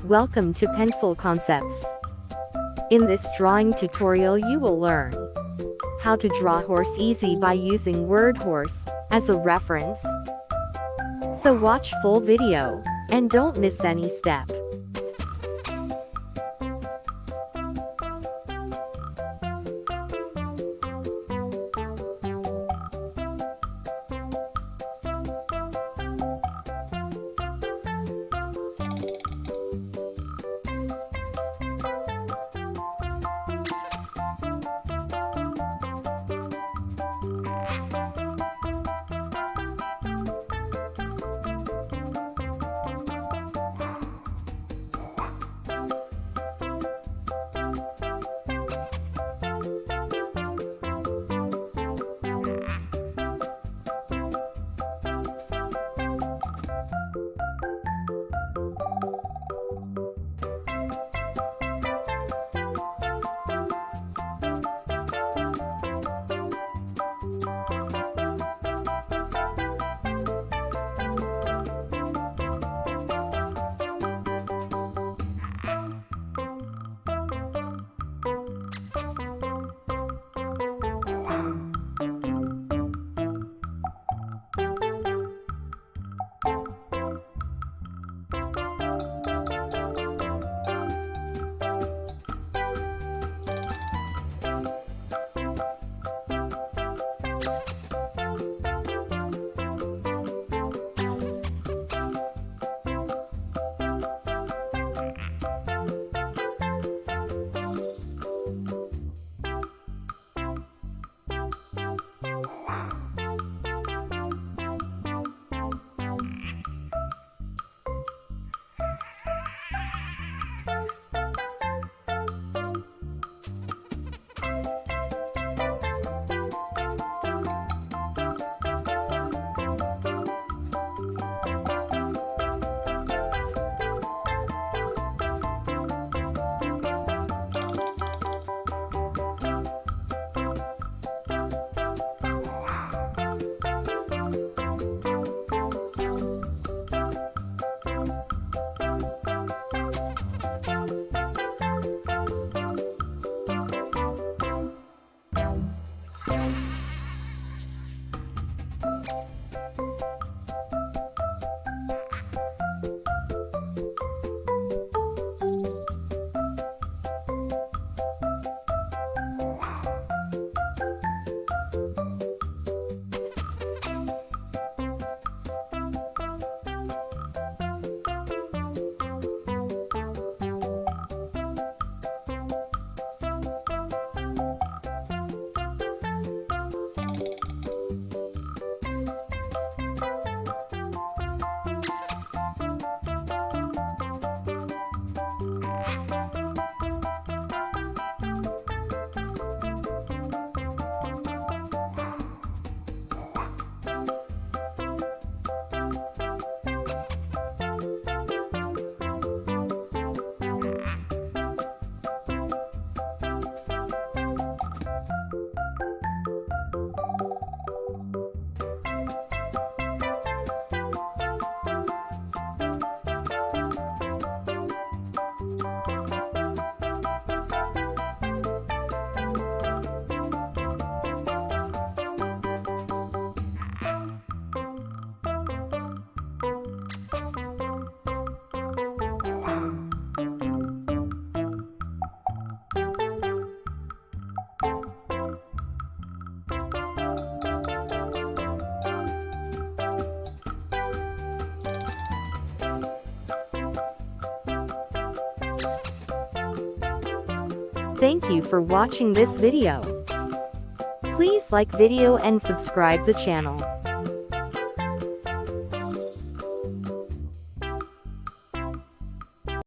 Welcome to Pencil Concepts. In this drawing tutorial you will learn how to draw horse easy by using word horse as a reference. So watch full video and don't miss any step. Thank you for watching this video. Please like video and subscribe the channel.